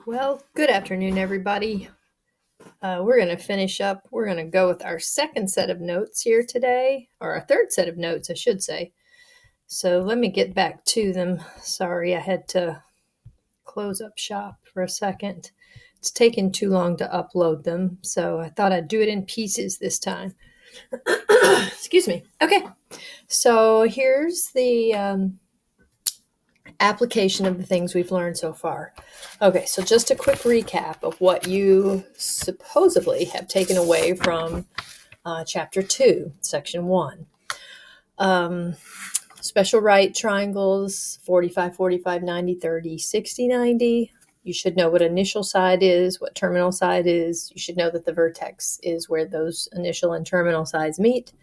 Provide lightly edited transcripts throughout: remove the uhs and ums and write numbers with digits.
Well, good afternoon, everybody. We're going to finish up. We're going to go with our second set of notes here today, or our third set of notes, I should say. So let me get back to them. Sorry, I had to close up shop for a second. It's taken too long to upload them, so I thought I'd do it in pieces this time. Excuse me. Okay, so here's the application of the things we've learned so far. Okay, so just a quick recap of what you supposedly have taken away from Chapter 2, Section 1. Um, Special right triangles 45, 45, 90, 30, 60, 90. You should know what initial side is, what terminal side is. You should know that the vertex is where those initial and terminal sides meet.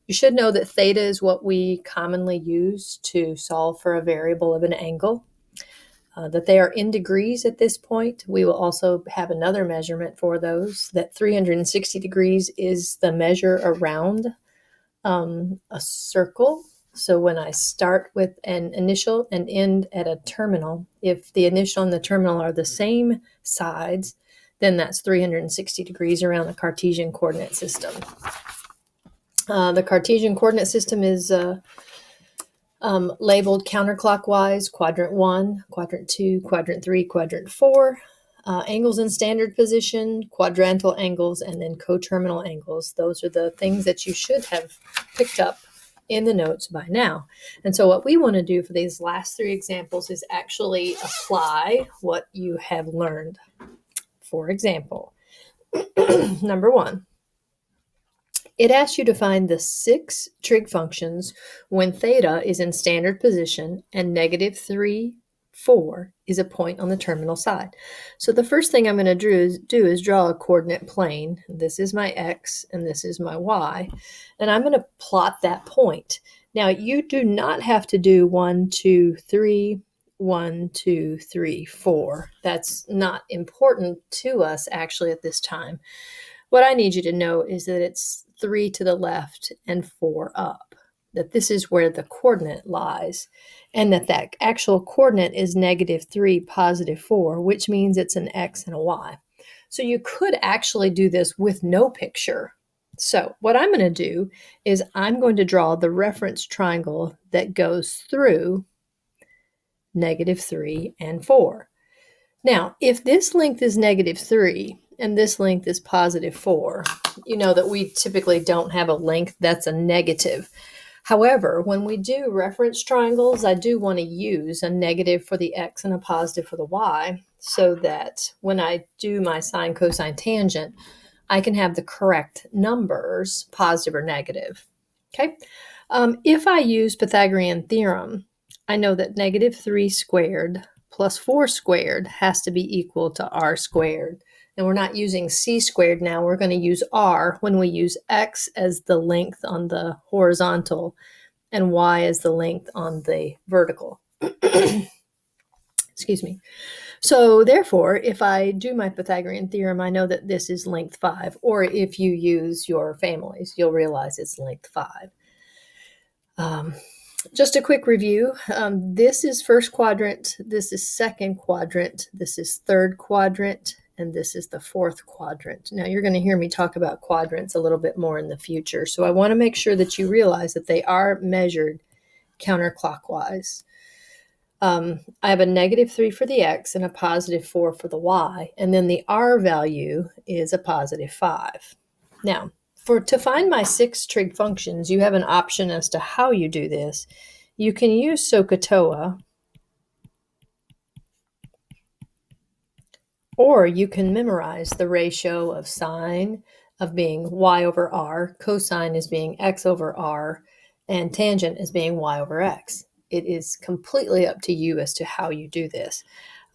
You should know that theta is what we commonly use to solve for a variable of an angle. That they are in degrees at this point. We will also have another measurement for those, that 360 degrees is the measure around a circle. So when I start with an initial and end at a terminal, if the initial and the terminal are the same sides, then that's 360 degrees around the Cartesian coordinate system. The Cartesian coordinate system is labeled counterclockwise, quadrant 1, quadrant 2, quadrant 3, quadrant 4. Angles in standard position, quadrantal angles, and then coterminal angles. Those are the things that you should have picked up in the notes by now. And so what we want to do for these last three examples is actually apply what you have learned. For example, number 1. It asks you to find the 6 trig functions when theta is in standard position and negative 3, 4 is a point on the terminal side. So the first thing I'm going to do is draw a coordinate plane. This is my x and this is my y. And I'm going to plot that point. Now, you do not have to do 1, 2, 3, 1, 2, 3, 4. That's not important to us actually at this time. What I need you to know is that it's 3 to the left and 4 up, that this is where the coordinate lies, and that actual coordinate is negative 3, positive 4, which means it's an x and a y. So you could actually do this with no picture. So what I'm going to do is I'm going to draw the reference triangle that goes through negative 3 and 4. Now, if this length is negative 3 and this length is positive 4, you know that we typically don't have a length that's a negative. However, when we do reference triangles, I do want to use a negative for the x and a positive for the y so that when I do my sine, cosine, tangent, I can have the correct numbers, positive or negative. Okay. If I use Pythagorean theorem, I know that negative 3 squared plus 4 squared has to be equal to r squared. And we're not using c squared now. We're going to use r when we use x as the length on the horizontal and y as the length on the vertical. Excuse me. So therefore, if I do my Pythagorean theorem, I know that this is length 5. Or if you use your families, you'll realize it's length 5. Just a quick review. This is first quadrant, this is second quadrant, this is third quadrant, and this is the fourth quadrant. Now you're going to hear me talk about quadrants a little bit more in the future. So I want to make sure that you realize that they are measured counterclockwise. I have a negative 3 for the x and a positive 4 for the y, and then the r value is a positive 5. Now, to find my 6 trig functions, you have an option as to how you do this. You can use SOHCAHTOA, or you can memorize the ratio of sine of being y over r, cosine as being x over r, and tangent as being y over x. It is completely up to you as to how you do this.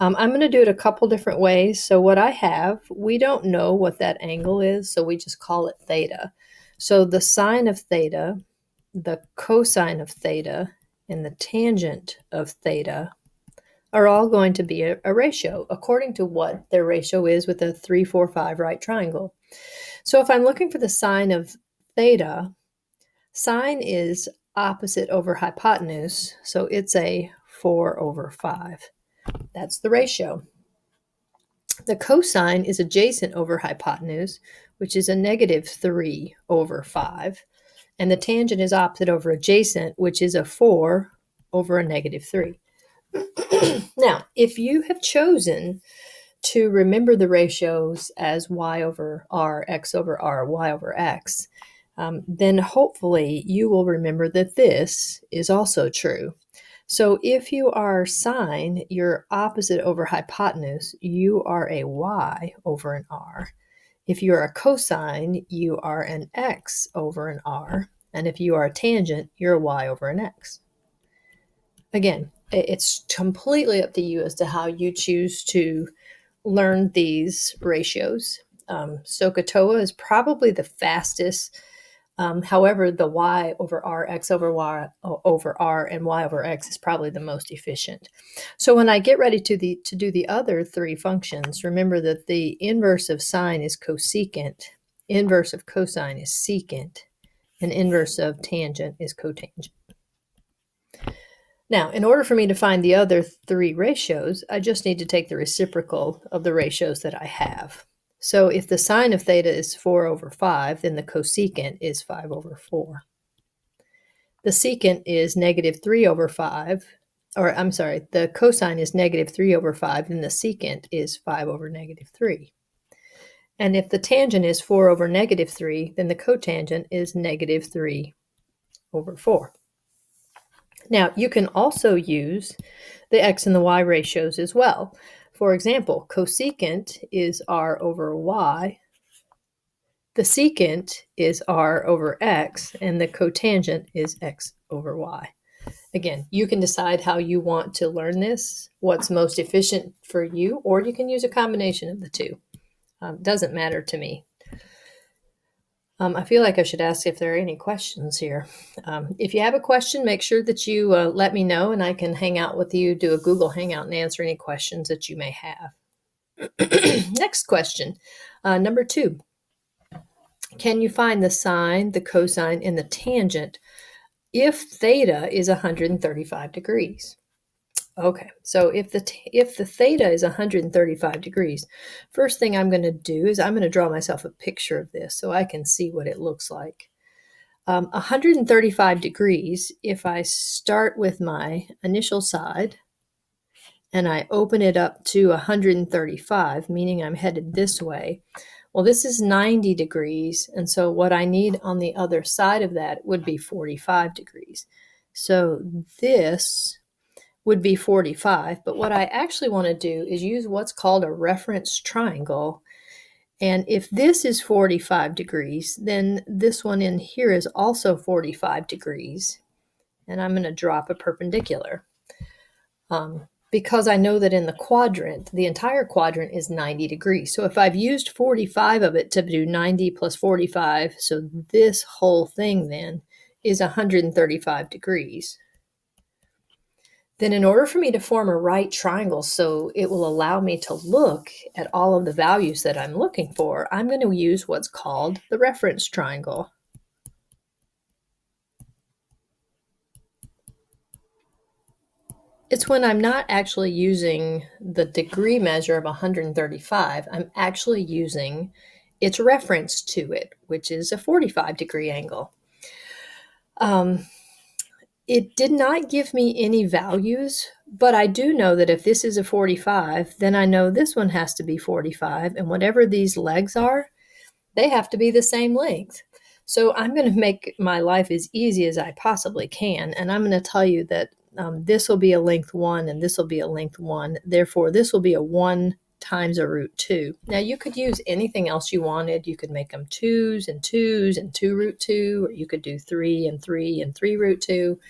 I'm going to do it a couple different ways. So what I have, we don't know what that angle is, so we just call it theta. So the sine of theta, the cosine of theta, and the tangent of theta are all going to be a ratio according to what their ratio is with a 3, 4, 5 right triangle. So if I'm looking for the sine of theta, sine is opposite over hypotenuse, so it's a 4 over 5. That's the ratio. The cosine is adjacent over hypotenuse, which is a -3 over 5. And the tangent is opposite over adjacent, which is a 4 over a -3. Now, if you have chosen to remember the ratios as y over r, x over r, y over x, then hopefully you will remember that this is also true. So if you are sine, you're opposite over hypotenuse, you are a y over an r. If you are a cosine, you are an x over an r. And if you are a tangent, you're a y over an x. Again, it's completely up to you as to how you choose to learn these ratios. SOHCAHTOA is probably the fastest. However, the y over r, x over y over r, and y over x is probably the most efficient. So when I get ready to do the other three functions, remember that the inverse of sine is cosecant, inverse of cosine is secant, and inverse of tangent is cotangent. Now, in order for me to find the other three ratios, I just need to take the reciprocal of the ratios that I have. So if the sine of theta is 4 over 5, then the cosecant is 5 over 4. The secant is -3 over 5, or I'm sorry, the cosine is -3 over 5, and the secant is 5 over -3. And if the tangent is 4 over -3, then the cotangent is -3 over 4. Now, you can also use the x and the y ratios as well. For example, cosecant is r over y, the secant is r over x, and the cotangent is x over y. Again, you can decide how you want to learn this, what's most efficient for you, or you can use a combination of the two. Doesn't matter to me. I feel like I should ask if there are any questions here. If you have a question, make sure that you let me know, and I can hang out with you, do a Google Hangout, and answer any questions that you may have. Next question, number 2. Can you find the sine, the cosine, and the tangent if theta is 135 degrees? Okay, so if the theta is 135 degrees, first thing I'm going to do is I'm going to draw myself a picture of this so I can see what it looks like. 135 degrees, if I start with my initial side and I open it up to 135, meaning I'm headed this way, well, this is 90 degrees, and so what I need on the other side of that would be 45 degrees. So this would be 45, but what I actually want to do is use what's called a reference triangle. And if this is 45 degrees, then this one in here is also 45 degrees. And I'm going to drop a perpendicular. Because I know that in the quadrant, the entire quadrant is 90 degrees. So if I've used 45 of it to do 90 plus 45, so this whole thing then is 135 degrees. Then in order for me to form a right triangle so it will allow me to look at all of the values that I'm looking for, I'm going to use what's called the reference triangle. It's when I'm not actually using the degree measure of 135, I'm actually using its reference to it, which is a 45-degree angle. It did not give me any values, but I do know that if this is a 45, then I know this one has to be 45, and whatever these legs are, they have to be the same length. So I'm going to make my life as easy as I possibly can, and I'm going to tell you that this will be a length 1 and this will be a length 1. Therefore, this will be a 1 times a root 2. Now, you could use anything else you wanted. You could make them 2s and 2s and 2 root 2, or you could do 3 and 3 and 3 root 2.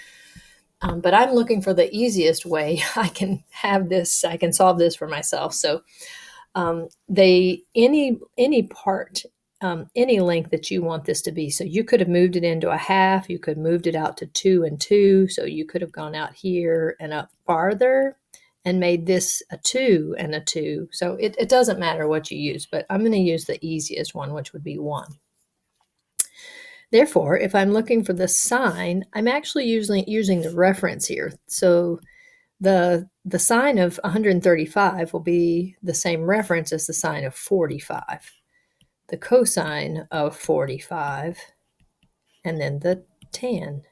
But I'm looking for the easiest way I can have this, I can solve this for myself. So any part, any length that you want this to be. So you could have moved it into a half, you could have moved it out to 2 and 2. So you could have gone out here and up farther and made this a 2 and a 2. So it doesn't matter what you use, but I'm going to use the easiest one, which would be 1. Therefore, if I'm looking for the sine, I'm actually using the reference here. So The sine of 135 will be the same reference as the sine of 45. The cosine of 45, and then the tan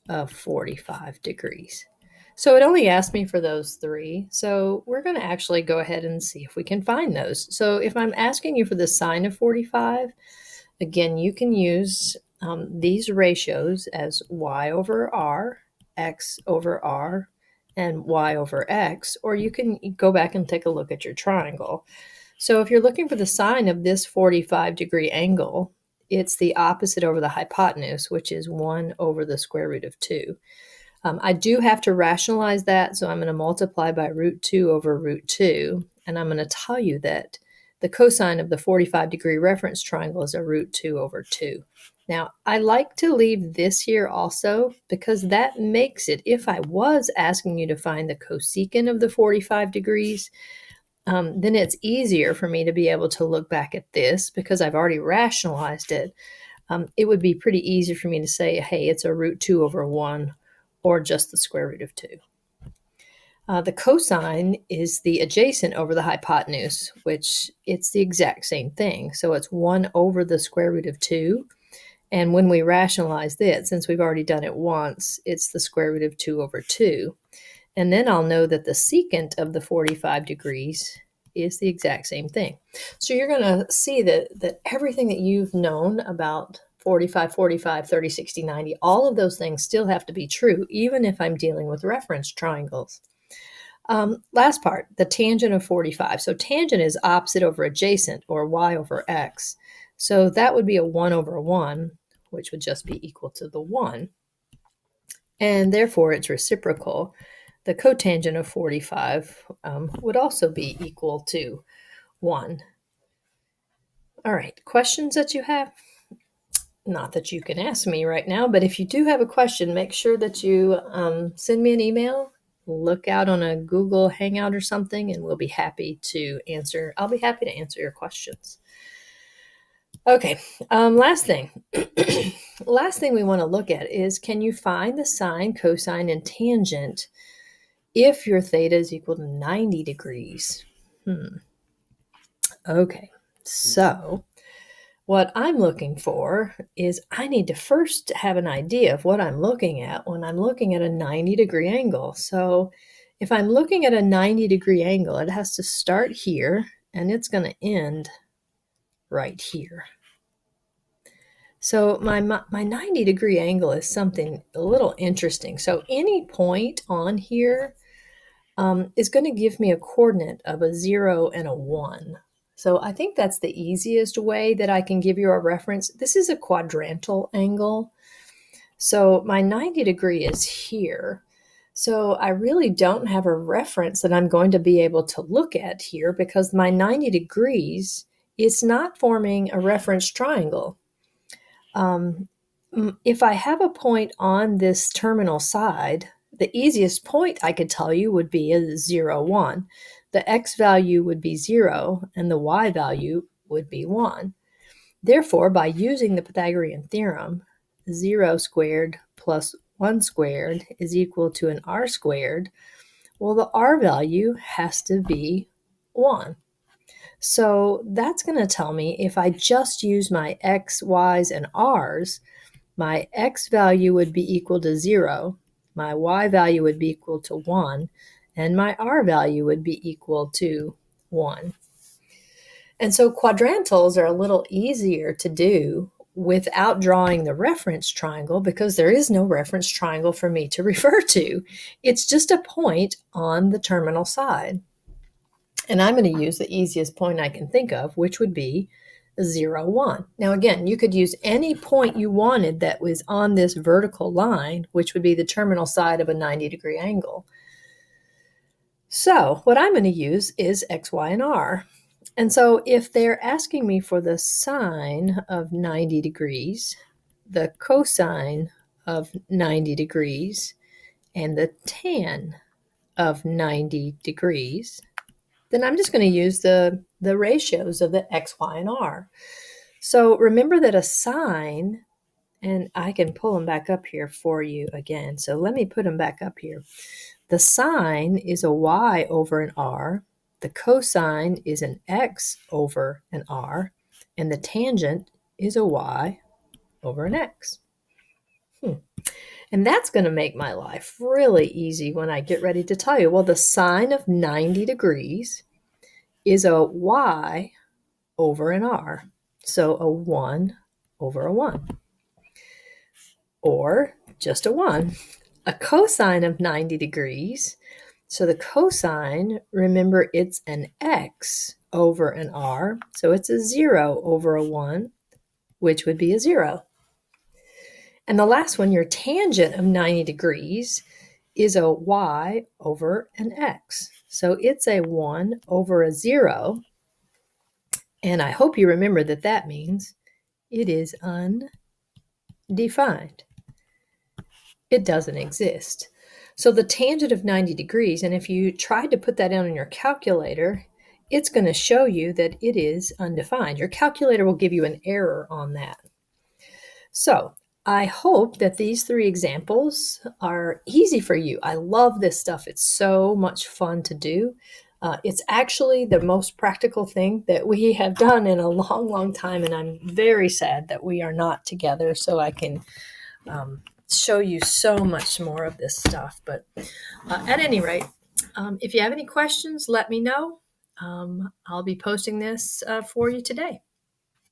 of 45 degrees. So it only asked me for those three. So we're going to actually go ahead and see if we can find those. So if I'm asking you for the sine of 45, again, you can use these ratios as y over r, x over r, and y over x, or you can go back and take a look at your triangle. So if you're looking for the sine of this 45-degree angle, it's the opposite over the hypotenuse, which is 1 over the square root of 2. I do have to rationalize that, so I'm going to multiply by root 2 over root 2, and I'm going to tell you that the cosine of the 45-degree reference triangle is a root 2 over 2. Now, I like to leave this here also because that makes it, if I was asking you to find the cosecant of the 45 degrees, then it's easier for me to be able to look back at this because I've already rationalized it. It would be pretty easy for me to say, hey, it's a root 2 over 1 or just the square root of 2. The cosine is the adjacent over the hypotenuse, which it's the exact same thing. So it's 1 over the square root of 2. And when we rationalize this, since we've already done it once, it's the square root of 2 over 2. And then I'll know that the secant of the 45 degrees is the exact same thing. So you're going to see that everything that you've known about 45, 45, 30, 60, 90, all of those things still have to be true, even if I'm dealing with reference triangles. Last part, the tangent of 45. So tangent is opposite over adjacent, or y over x. So that would be a 1 over 1, which would just be equal to the 1. And therefore, it's reciprocal. The cotangent of 45 would also be equal to 1. All right, questions that you have? Not that you can ask me right now, but if you do have a question, make sure that you send me an email. Look out on a Google Hangout or something, and we'll be happy to answer. I'll be happy to answer your questions. Okay, last thing. Last thing we want to look at is, can you find the sine, cosine, and tangent if your theta is equal to 90 degrees? Okay, so what I'm looking for is I need to first have an idea of what I'm looking at when I'm looking at a 90-degree angle. So if I'm looking at a 90-degree angle, it has to start here, and it's going to end right here. So my 90-degree angle is something a little interesting. So any point on here is going to give me a coordinate of a 0 and a 1. So I think that's the easiest way that I can give you a reference. This is a quadrantal angle. So my 90 degree is here. So I really don't have a reference that I'm going to be able to look at here because my 90 degrees is not forming a reference triangle. If I have a point on this terminal side, the easiest point I could tell you would be a 0, 1. The x value would be 0, and the y value would be 1. Therefore, by using the Pythagorean theorem, 0 squared plus 1 squared is equal to an r squared. Well, the r value has to be 1. So that's going to tell me if I just use my x, y's, and r's, my x value would be equal to 0, my y value would be equal to 1, and my r value would be equal to 1. And so quadrantals are a little easier to do without drawing the reference triangle because there is no reference triangle for me to refer to. It's just a point on the terminal side. And I'm going to use the easiest point I can think of, which would be 0, 1. Now, again, you could use any point you wanted that was on this vertical line, which would be the terminal side of a 90-degree angle. So what I'm going to use is x, y, and r. And so if they're asking me for the sine of 90 degrees, the cosine of 90 degrees, and the tan of 90 degrees, then I'm just going to use the ratios of the x, y, and r. So remember that a sine, and I can pull them back up here for you again. So let me put them back up here. The sine is a y over an r. The cosine is an x over an r. And the tangent is a y over an x. And that's going to make my life really easy when I get ready to tell you. Well, the sine of 90 degrees is a y over an r. So a 1 over a 1. Or just a 1. A cosine of 90 degrees. So the cosine, remember, it's an x over an r. So it's a 0 over a 1, which would be a 0. And the last one, your tangent of 90 degrees, is a y over an x. So it's a 1 over a 0. And I hope you remember that that means it is undefined. It doesn't exist. So the tangent of 90 degrees, and if you tried to put that down on your calculator, it's going to show you that it is undefined. Your calculator will give you an error on that. So I hope that these 3 examples are easy for you. I love this stuff. It's so much fun to do. It's actually the most practical thing that we have done in a long, long time, and I'm very sad that we are not together so I can show you so much more of this stuff. But at any rate, if you have any questions, let me know. I'll be posting this for you today.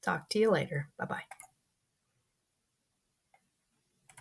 Talk to you later. Bye-bye.